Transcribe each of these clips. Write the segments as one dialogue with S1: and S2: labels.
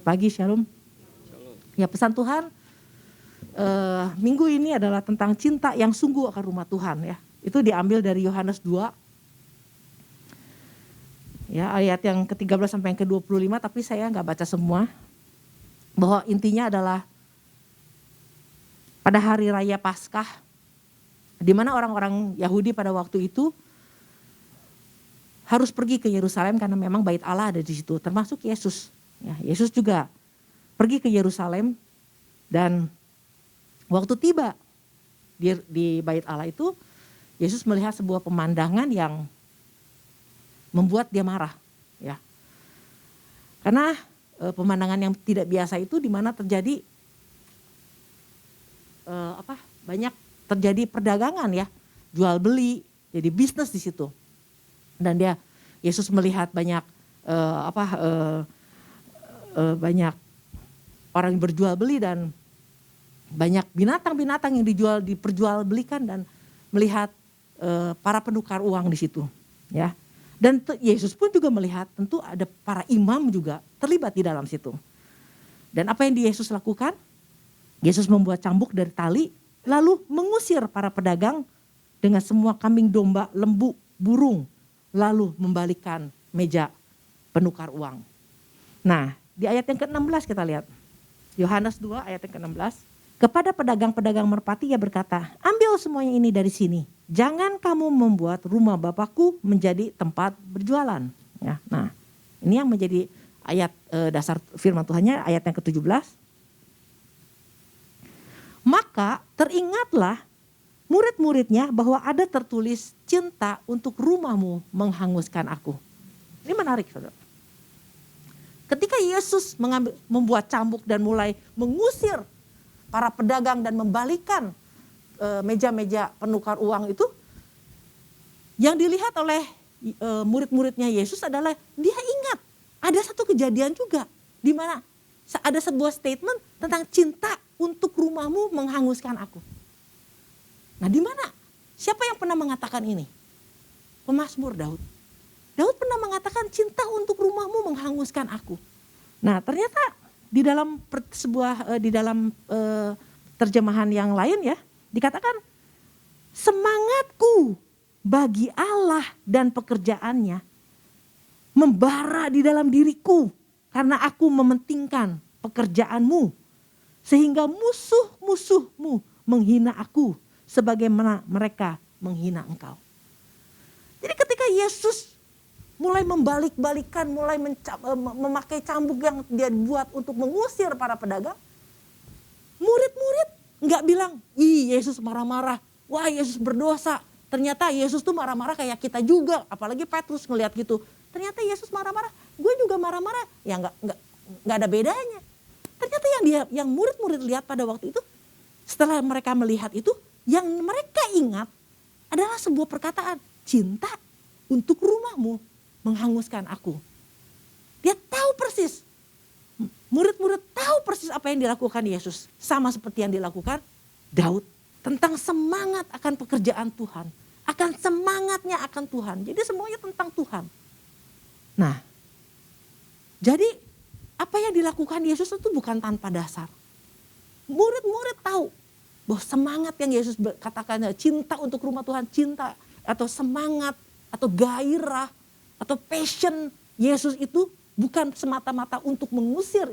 S1: pagi, Shalom. Ya, pesan Tuhan minggu ini adalah tentang cinta yang sungguh akan rumah Tuhan ya. Itu diambil dari Yohanes 2. Ya, ayat yang ke-13 sampai yang ke-25, tapi saya nggak baca semua. Bahwa intinya adalah pada hari raya Paskah, di mana orang-orang Yahudi pada waktu itu harus pergi ke Yerusalem karena memang bait Allah ada di situ, termasuk Yesus. Ya, Yesus juga pergi ke Yerusalem dan waktu tiba di bait Allah itu, Yesus melihat sebuah pemandangan yang membuat dia marah. Ya, karena pemandangan yang tidak biasa itu di mana terjadi banyak terjadi perdagangan ya, jual beli, jadi bisnis di situ. Dan Yesus melihat banyak banyak orang yang berjual beli dan banyak binatang-binatang yang diperjualbelikan dan melihat para penukar uang di situ, ya. Dan Yesus pun juga melihat tentu ada para imam juga terlibat di dalam situ. Dan apa yang Yesus lakukan? Yesus membuat cambuk dari tali lalu mengusir para pedagang dengan semua kambing domba, lembu, burung, lalu membalikkan meja penukar uang. Nah, di ayat yang ke-16 kita lihat. Yohanes 2 ayat yang ke-16. Kepada pedagang-pedagang merpati ia berkata, ambil semuanya ini dari sini. Jangan kamu membuat rumah Bapakku menjadi tempat berjualan. Ya, nah, ini yang menjadi ayat dasar firman Tuhannya, ayat yang ke-17. Maka teringatlah murid-muridnya bahwa ada tertulis cinta untuk rumahmu menghanguskan aku. Ini menarik, saudara. Ketika Yesus membuat cambuk dan mulai mengusir para pedagang dan membalikkan meja-meja penukar uang itu, yang dilihat oleh murid-muridnya Yesus adalah dia ingat ada satu kejadian juga di mana ada sebuah statement tentang cinta untuk rumahmu menghanguskan aku. Nah, di mana? Siapa yang pernah mengatakan ini? Pemazmur Daud. Daud pernah mengatakan cinta untuk rumahmu menghanguskan aku. Nah, ternyata di dalam terjemahan yang lain ya, dikatakan semangatku bagi Allah dan pekerjaannya membara di dalam diriku karena aku mementingkan pekerjaanmu sehingga musuh-musuhmu menghina aku sebagaimana mereka menghina engkau. Jadi ketika Yesus mulai membalik-balikan, mulai memakai cambuk yang dia buat untuk mengusir para pedagang, murid-murid nggak bilang, ih Yesus marah-marah, wah Yesus berdosa. Ternyata Yesus tuh marah-marah kayak kita juga, apalagi Petrus ngelihat gitu. Ternyata Yesus marah-marah, gue juga marah-marah, ya nggak ada bedanya. Ternyata yang murid-murid lihat pada waktu itu, setelah mereka melihat itu, yang mereka ingat adalah sebuah perkataan, cinta untuk rumahmu menghanguskan aku. Dia tahu persis, murid-murid tahu persis apa yang dilakukan Yesus. Sama seperti yang dilakukan Daud. Tentang semangat akan pekerjaan Tuhan. Akan semangatnya akan Tuhan. Jadi semuanya tentang Tuhan. Nah, jadi apa yang dilakukan Yesus itu bukan tanpa dasar. Murid-murid tahu bahwa semangat yang Yesus katakan, cinta untuk rumah Tuhan, cinta atau semangat atau gairah atau passion Yesus itu bukan semata-mata untuk mengusir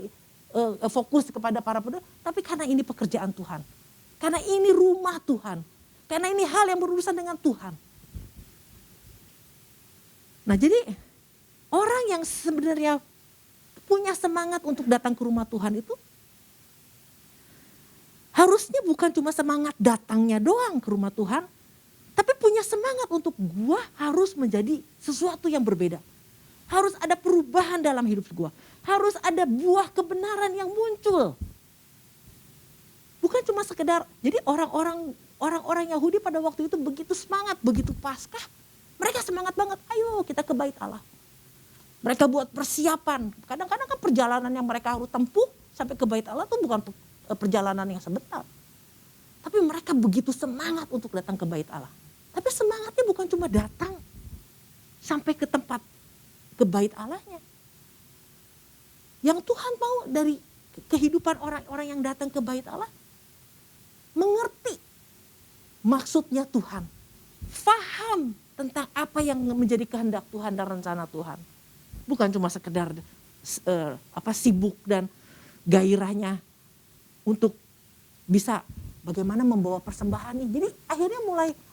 S1: fokus kepada para pedagang, tapi karena ini pekerjaan Tuhan. Karena ini rumah Tuhan. Karena ini hal yang berurusan dengan Tuhan. Nah, jadi orang yang sebenarnya punya semangat untuk datang ke rumah Tuhan itu harusnya bukan cuma semangat datangnya doang ke rumah Tuhan, tapi punya semangat untuk gua harus menjadi sesuatu yang berbeda. Harus ada perubahan dalam hidup gua. Harus ada buah kebenaran yang muncul. Bukan cuma sekedar, jadi orang-orang Yahudi pada waktu itu begitu semangat, begitu Paskah. Mereka semangat banget, ayo kita ke bait Allah. Mereka buat persiapan. Kadang-kadang kan perjalanan yang mereka harus tempuh sampai ke bait Allah itu bukan perjalanan yang sebentar. Tapi mereka begitu semangat untuk datang ke bait Allah. Tapi semangatnya bukan cuma datang sampai ke tempat ke bait Allahnya. Yang Tuhan mau dari kehidupan orang-orang yang datang ke bait Allah, mengerti maksudnya Tuhan, faham tentang apa yang menjadi kehendak Tuhan dan rencana Tuhan. Bukan cuma sekedar sibuk dan gairahnya untuk bisa bagaimana membawa persembahan ini. Jadi akhirnya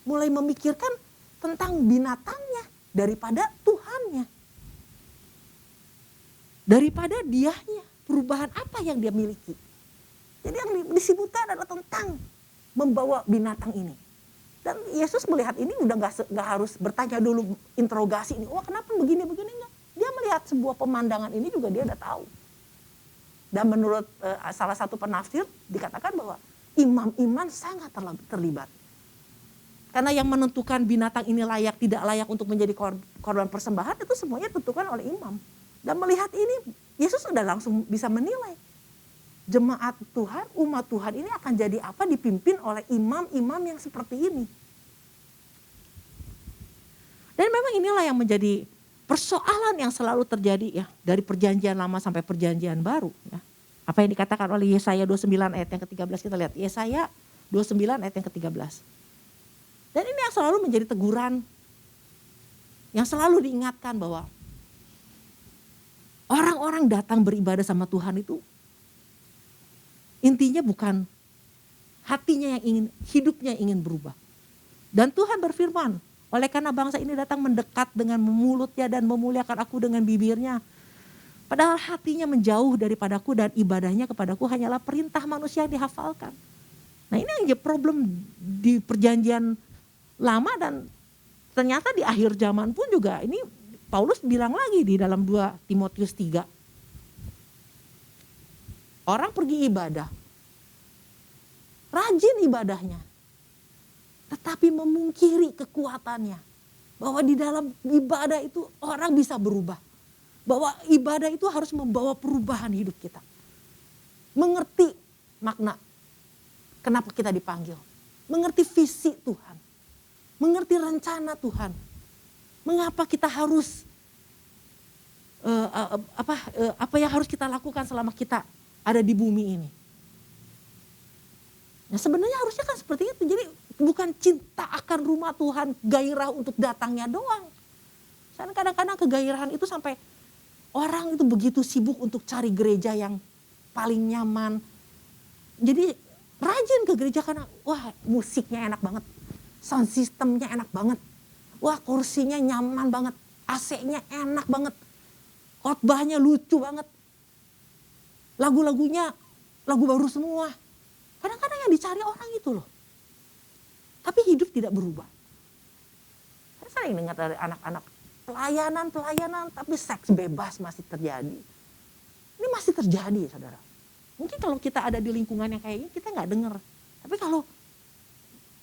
S1: mulai memikirkan tentang binatangnya daripada Tuhannya. Daripada dianya, perubahan apa yang dia miliki. Jadi yang disebutkan adalah tentang membawa binatang ini. Dan Yesus melihat ini udah gak harus bertanya dulu, interogasi ini. Wah, kenapa begini-begini, enggak. Dia melihat sebuah pemandangan ini juga dia udah tahu. Dan menurut salah satu penafsir dikatakan bahwa imam iman sangat terlibat. Karena yang menentukan binatang ini layak tidak layak untuk menjadi korban persembahan itu semuanya ditentukan oleh imam. Dan melihat ini Yesus sudah langsung bisa menilai. Jemaat Tuhan, umat Tuhan ini akan jadi apa dipimpin oleh imam-imam yang seperti ini. Dan memang inilah yang menjadi persoalan yang selalu terjadi ya. Dari perjanjian lama sampai perjanjian baru ya. Apa yang dikatakan oleh Yesaya 29 ayat yang ke-13, kita lihat. Yesaya 29 ayat yang ke-13. Dan ini yang selalu menjadi teguran. Yang selalu diingatkan bahwa orang-orang datang beribadah sama Tuhan itu intinya bukan hatinya yang ingin, hidupnya yang ingin berubah. Dan Tuhan berfirman, oleh karena bangsa ini datang mendekat dengan mulutnya dan memuliakan aku dengan bibirnya, padahal hatinya menjauh daripadaku dan ibadahnya kepadaku hanyalah perintah manusia yang dihafalkan. Nah ini yang jadi problem di perjanjian lama dan ternyata di akhir zaman pun juga ini Paulus bilang lagi di dalam 2 Timotius 3. Orang pergi ibadah, rajin ibadahnya, tetapi memungkiri kekuatannya. Bahwa di dalam ibadah itu orang bisa berubah. Bahwa ibadah itu harus membawa perubahan hidup kita. Mengerti makna kenapa kita dipanggil. Mengerti visi Tuhan. Mengerti rencana Tuhan. Mengapa kita harus apa yang harus kita lakukan selama kita ada di bumi ini. Nah sebenarnya harusnya kan seperti itu. Jadi bukan cinta akan rumah Tuhan, gairah untuk datangnya doang. Karena kadang-kadang kegairahan itu sampai orang itu begitu sibuk untuk cari gereja yang paling nyaman. Jadi rajin ke gereja karena wah musiknya enak banget. Sound systemnya enak banget. Wah kursinya nyaman banget. AC-nya enak banget. Khotbahnya lucu banget. Lagu-lagunya lagu baru semua. Kadang-kadang yang dicari orang itu loh. Tapi hidup tidak berubah. Saya sering dengar dari anak-anak pelayanan tapi seks bebas masih terjadi. Ini masih terjadi saudara. Mungkin kalau kita ada di lingkungan yang kayak gini kita nggak dengar. Tapi kalau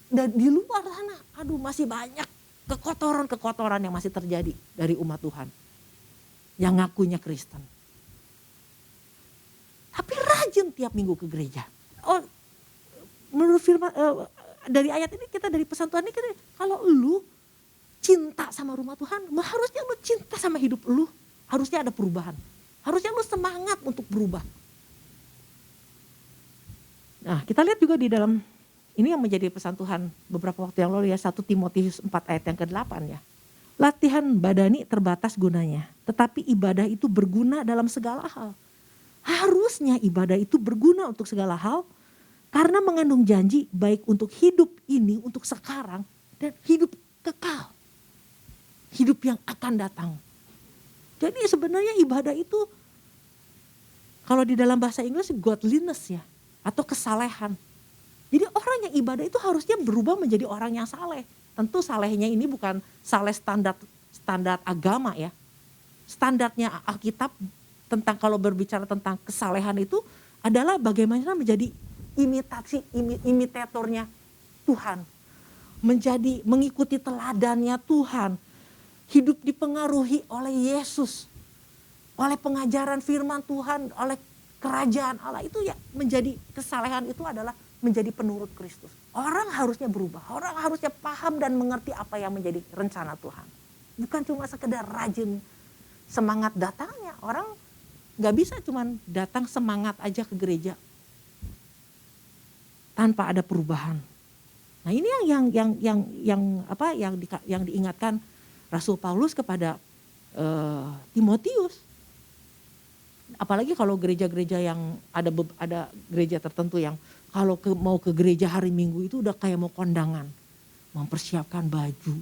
S1: di luar sana, aduh masih banyak kekotoran-kekotoran yang masih terjadi dari umat Tuhan. Yang ngakunya Kristen. Tapi rajin tiap minggu ke gereja. Oh, menurut firman dari ayat ini kita dari pesan Tuhan ini kita, kalau lu cinta sama rumah Tuhan, harusnya lu cinta sama hidup lu, harusnya ada perubahan. Harusnya lu semangat untuk berubah. Nah, kita lihat juga di dalam ini yang menjadi pesan Tuhan beberapa waktu yang lalu ya, 1 Timotius 4 ayat yang ke-8 ya. Latihan badani terbatas gunanya, tetapi ibadah itu berguna dalam segala hal. Harusnya ibadah itu berguna untuk segala hal karena mengandung janji baik untuk hidup ini, untuk sekarang dan hidup kekal. Hidup yang akan datang. Jadi sebenarnya ibadah itu kalau di dalam bahasa Inggris godliness ya, atau kesalehan. Jadi orang yang ibadah itu harusnya berubah menjadi orang yang saleh. Tentu salehnya ini bukan saleh standar agama ya. Standarnya Alkitab tentang kalau berbicara tentang kesalehan itu adalah bagaimana menjadi imitatornya Tuhan. Menjadi mengikuti teladannya Tuhan. Hidup dipengaruhi oleh Yesus. Oleh pengajaran firman Tuhan, oleh kerajaan Allah itu ya menjadi kesalehan itu adalah menjadi penurut Kristus. Orang harusnya berubah, orang harusnya paham dan mengerti apa yang menjadi rencana Tuhan. Bukan cuma sekedar rajin semangat datangnya, orang Gak bisa cuman datang semangat aja ke gereja tanpa ada perubahan. Nah ini yang diingatkan Rasul Paulus kepada Timotius. Apalagi kalau gereja-gereja yang ada gereja tertentu yang kalau mau ke gereja hari Minggu itu udah kayak mau kondangan, mempersiapkan baju,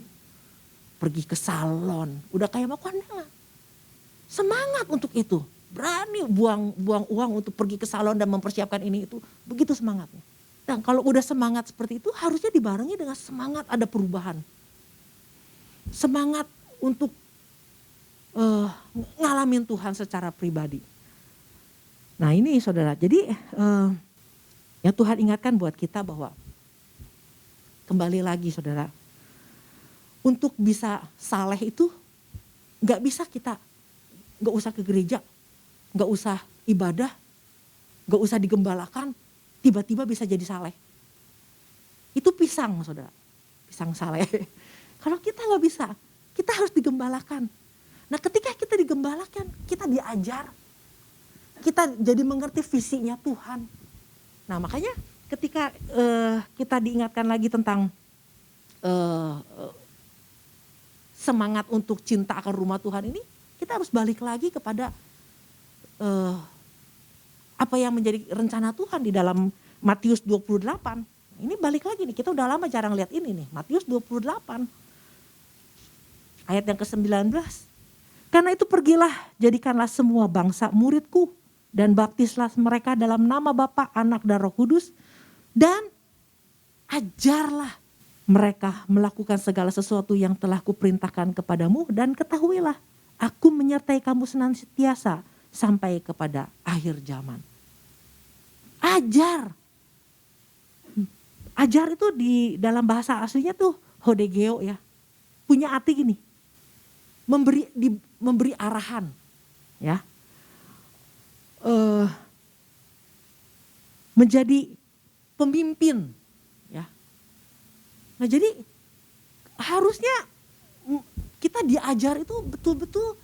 S1: pergi ke salon, udah kayak mau kondangan. Semangat untuk itu. Berani buang uang untuk pergi ke salon dan mempersiapkan ini itu. Begitu semangatnya. Dan kalau udah semangat seperti itu harusnya dibarengi dengan semangat ada perubahan. Semangat untuk ngalamin Tuhan secara pribadi. Nah ini saudara, jadi ya Tuhan ingatkan buat kita bahwa kembali lagi saudara. Untuk bisa saleh itu gak bisa kita gak usah ke gereja. Gak usah ibadah, gak usah digembalakan, tiba-tiba bisa jadi saleh. Itu pisang saudara, pisang saleh. Kalau kita gak bisa, kita harus digembalakan. Nah ketika kita digembalakan, kita diajar. Kita jadi mengerti visinya Tuhan. Nah makanya ketika kita diingatkan lagi tentang semangat untuk cinta akan rumah Tuhan ini, kita harus balik lagi kepada apa yang menjadi rencana Tuhan di dalam Matius 28. Ini balik lagi nih, kita udah lama jarang lihat ini nih. Matius 28 ayat yang ke-19. Karena itu pergilah, jadikanlah semua bangsa muridku dan baptislah mereka dalam nama Bapa, Anak dan Roh Kudus, dan ajarlah mereka melakukan segala sesuatu yang telah kuperintahkan kepadamu, dan ketahuilah aku menyertai kamu senantiasa sampai kepada akhir zaman. Ajar. Ajar itu di dalam bahasa aslinya tuh hodegeo ya. Punya arti gini. Memberi arahan. Ya. Menjadi pemimpin. Ya. Nah jadi harusnya kita diajar itu betul-betul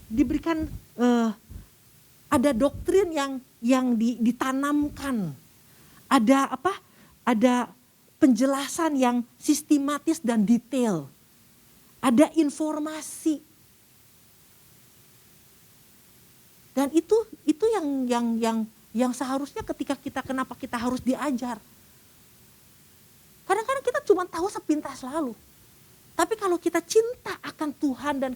S1: diberikan ada doktrin yang ditanamkan, ada penjelasan yang sistematis dan detail, ada informasi, dan itu yang seharusnya ketika kenapa kita harus diajar. Kadang-kadang kita cuma tahu sepintas lalu, tapi kalau kita cinta akan Tuhan dan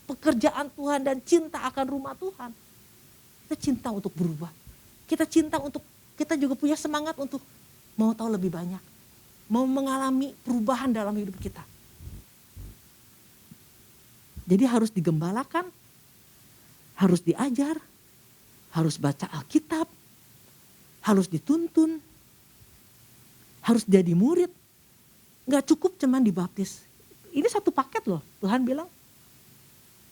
S1: pekerjaan Tuhan dan cinta akan rumah Tuhan, kita cinta untuk berubah. Kita juga punya semangat untuk mau tahu lebih banyak. Mau mengalami perubahan dalam hidup kita. Jadi harus digembalakan, harus diajar, harus baca Alkitab, harus dituntun, harus jadi murid. Gak cukup cuman dibaptis. Ini satu paket loh, Tuhan bilang.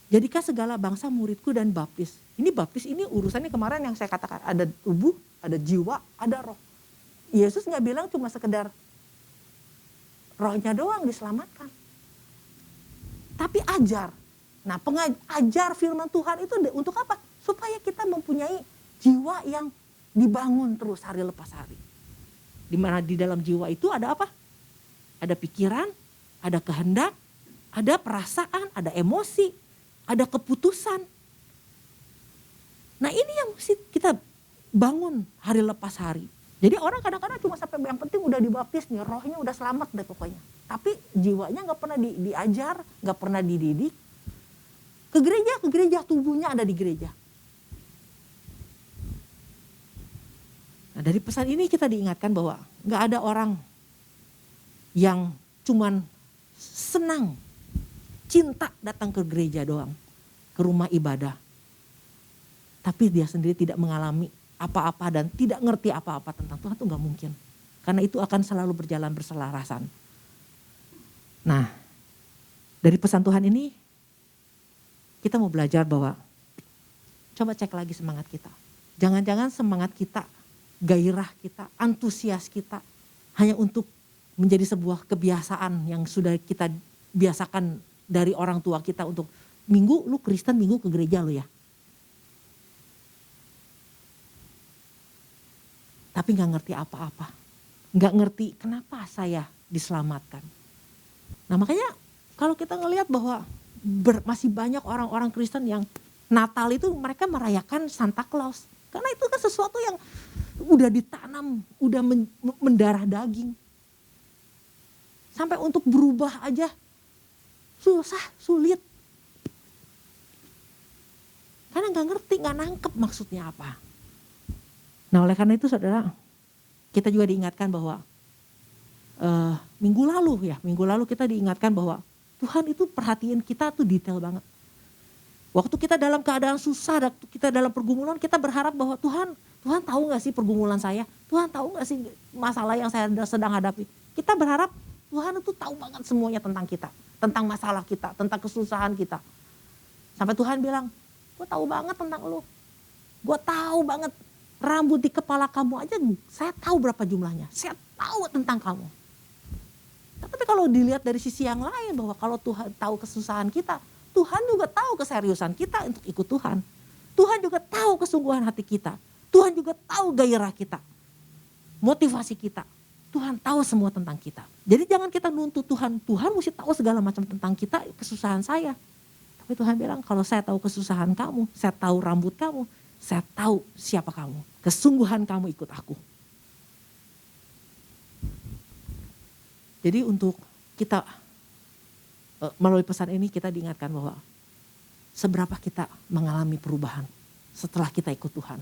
S1: Jadikan segala bangsa muridku dan baptis. Ini baptis ini urusannya kemarin yang saya katakan. Ada tubuh, ada jiwa, ada roh. Yesus gak bilang cuma sekedar rohnya doang diselamatkan. Tapi ajar. Nah ajar firman Tuhan itu untuk apa? Supaya kita mempunyai jiwa yang dibangun terus hari lepas hari. Dimana di dalam jiwa itu ada apa? Ada pikiran, ada kehendak, ada perasaan, ada emosi, ada keputusan. Nah ini yang mesti kita bangun hari lepas hari. Jadi orang kadang-kadang cuma sampai yang penting udah dibaptis nih, rohnya udah selamat deh pokoknya. Tapi jiwanya gak pernah diajar, gak pernah dididik. Ke gereja tubuhnya ada di gereja. Nah dari pesan ini kita diingatkan bahwa gak ada orang yang cuman senang, cinta datang ke gereja doang, ke rumah ibadah. Tapi dia sendiri tidak mengalami apa-apa dan tidak ngerti apa-apa tentang Tuhan, itu gak mungkin. Karena itu akan selalu berjalan berselarasan. Nah, dari pesan Tuhan ini, kita mau belajar bahwa, coba cek lagi semangat kita. Jangan-jangan semangat kita, gairah kita, antusias kita, hanya untuk menjadi sebuah kebiasaan yang sudah kita biasakan dari orang tua kita untuk minggu lu Kristen, minggu ke gereja lu ya. Tapi gak ngerti apa-apa. Gak ngerti kenapa saya diselamatkan. Nah makanya kalau kita ngelihat bahwa masih banyak orang-orang Kristen yang Natal itu mereka merayakan Santa Claus. Karena itu kan sesuatu yang udah ditanam, udah mendarah daging. Sampai untuk berubah aja susah, sulit. Karena gak ngerti, gak nangkep maksudnya apa. Nah oleh karena itu saudara, kita juga diingatkan bahwa minggu lalu kita diingatkan bahwa Tuhan itu perhatiin kita tuh detail banget. Waktu kita dalam keadaan susah, waktu kita dalam pergumulan, kita berharap bahwa Tuhan tahu gak sih pergumulan saya? Tuhan tahu gak sih masalah yang saya sedang hadapi? Kita berharap Tuhan itu tahu banget semuanya tentang kita. Tentang masalah kita, tentang kesusahan kita. Sampai Tuhan bilang, gue tahu banget tentang lu. Gue tahu banget rambut di kepala kamu aja, saya tahu berapa jumlahnya. Saya tahu tentang kamu. Tapi kalau dilihat dari sisi yang lain, bahwa kalau Tuhan tahu kesusahan kita, Tuhan juga tahu keseriusan kita untuk ikut Tuhan. Tuhan juga tahu kesungguhan hati kita. Tuhan juga tahu gairah kita. Motivasi kita. Tuhan tahu semua tentang kita. Jadi jangan kita nuntut Tuhan. Tuhan mesti tahu segala macam tentang kita, kesusahan saya. Tapi Tuhan bilang kalau saya tahu kesusahan kamu, saya tahu rambut kamu, saya tahu siapa kamu. Kesungguhan kamu ikut aku. Jadi untuk kita melalui pesan ini kita diingatkan bahwa seberapa kita mengalami perubahan setelah kita ikut Tuhan.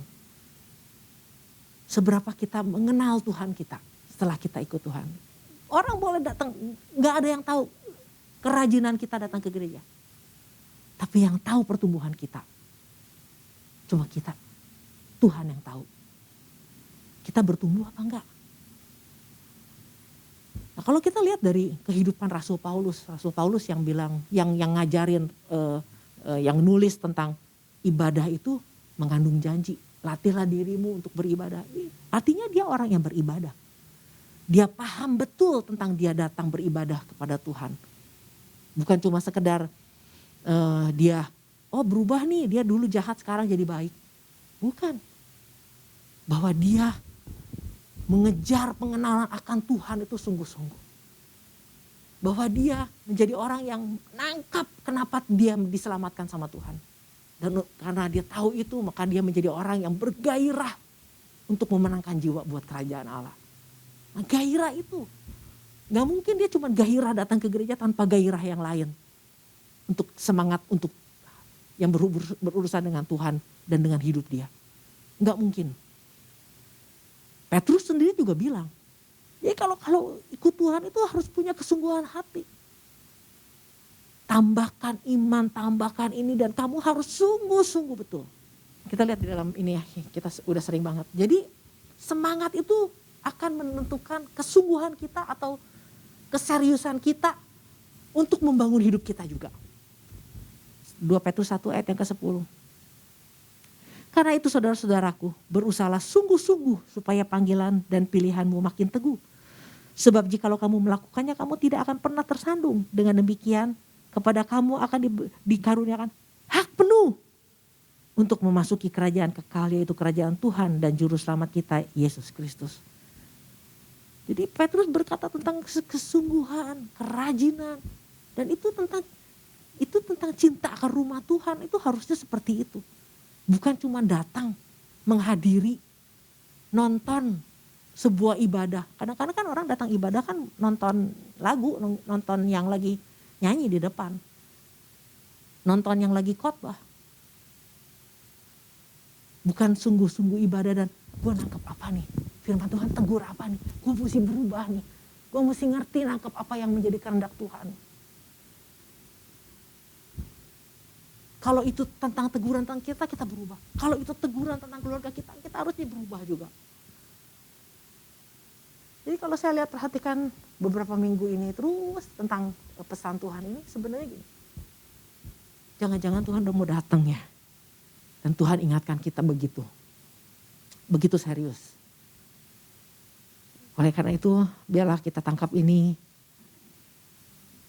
S1: Seberapa kita mengenal Tuhan kita setelah kita ikut Tuhan. Orang boleh datang, gak ada yang tahu kerajinan kita datang ke gereja. Tapi yang tahu pertumbuhan kita, cuma kita, Tuhan yang tahu. Kita bertumbuh apa enggak? Nah, kalau kita lihat dari kehidupan Rasul Paulus yang bilang, yang ngajarin, yang nulis tentang ibadah itu mengandung janji. Latihlah dirimu untuk beribadah. Artinya dia orang yang beribadah. Dia paham betul tentang dia datang beribadah kepada Tuhan. Bukan cuma sekedar dia, berubah nih, dia dulu jahat sekarang jadi baik. Bukan. Bahwa dia mengejar pengenalan akan Tuhan itu sungguh-sungguh. Bahwa dia menjadi orang yang nangkap kenapa dia diselamatkan sama Tuhan. Dan karena dia tahu itu, maka dia menjadi orang yang bergairah untuk memenangkan jiwa buat kerajaan Allah. Nah, gairah itu, gak mungkin dia cuma gairah datang ke gereja tanpa gairah yang lain. Untuk semangat, untuk yang berurusan dengan Tuhan dan dengan hidup dia. Gak mungkin. Petrus sendiri juga bilang, ya kalau ikut Tuhan itu harus punya kesungguhan hati. Tambahkan iman, tambahkan ini, dan kamu harus sungguh-sungguh betul. Kita lihat di dalam ini ya, kita udah sering banget. Jadi semangat itu akan menentukan kesungguhan kita atau keseriusan kita untuk membangun hidup kita juga. 2 Petrus 1 ayat yang ke-10. Karena itu saudara-saudaraku, berusahalah sungguh-sungguh supaya panggilan dan pilihanmu makin teguh. Sebab jikalau kamu melakukannya, kamu tidak akan pernah tersandung. Dengan demikian, kepada kamu akan dikaruniakan hak penuh untuk memasuki kerajaan kekal, yaitu kerajaan Tuhan dan Juru Selamat kita, Yesus Kristus. Jadi Petrus berkata tentang kesungguhan, kerajinan, dan itu tentang cinta akan rumah Tuhan. Itu harusnya seperti itu. Bukan cuma datang, menghadiri, nonton sebuah ibadah. Kadang-kadang kan orang datang ibadah kan nonton lagu, nonton yang lagi nyanyi di depan. Nonton yang lagi khotbah. Bukan sungguh-sungguh ibadah dan gue nangkep apa nih. Firman Tuhan tegur apa nih. Gue mesti berubah nih. Gue mesti ngerti nangkep apa yang menjadi kehendak Tuhan. Kalau itu tentang teguran tentang kita, kita berubah. Kalau itu teguran tentang keluarga kita, kita harus berubah juga. Jadi kalau saya lihat perhatikan beberapa minggu ini terus tentang pesan Tuhan ini sebenarnya gini. Jangan-jangan Tuhan udah mau datang ya. Dan Tuhan ingatkan kita begitu. Begitu serius. Oleh karena itu biarlah kita tangkap ini.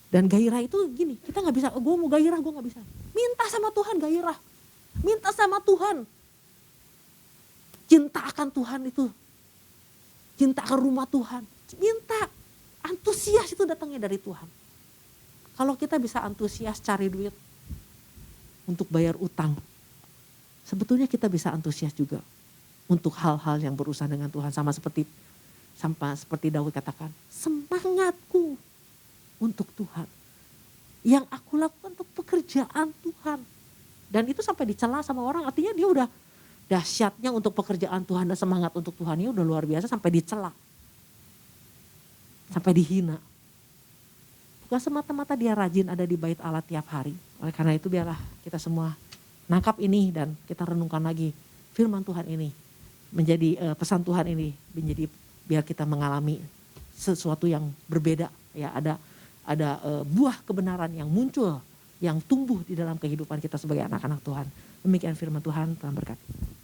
S1: Dan gairah itu gini, kita gak bisa, gue mau gairah, gue gak bisa. Minta sama Tuhan gairah. Minta sama Tuhan. Cinta akan Tuhan itu cinta ke rumah Tuhan. Minta, antusias itu datangnya dari Tuhan. Kalau kita bisa antusias cari duit untuk bayar utang, sebetulnya kita bisa antusias juga untuk hal-hal yang berurusan dengan Tuhan. Sama seperti Daud katakan, semangatku untuk Tuhan. Yang aku lakukan untuk pekerjaan Tuhan. Dan itu sampai dicela sama orang, artinya dia udah dahsyatnya untuk pekerjaan Tuhan dan semangat untuk Tuhan ini udah luar biasa sampai dicela. Sampai dihina. Bukan semata-mata dia rajin ada di bait Allah tiap hari. Oleh karena itu biarlah kita semua nangkap ini dan kita renungkan lagi firman Tuhan ini. Menjadi pesan Tuhan ini menjadi biar kita mengalami sesuatu yang berbeda. Ya, ada buah kebenaran yang muncul, yang tumbuh di dalam kehidupan kita sebagai anak-anak Tuhan. Demikian firman Tuhan, Tuhan berkati.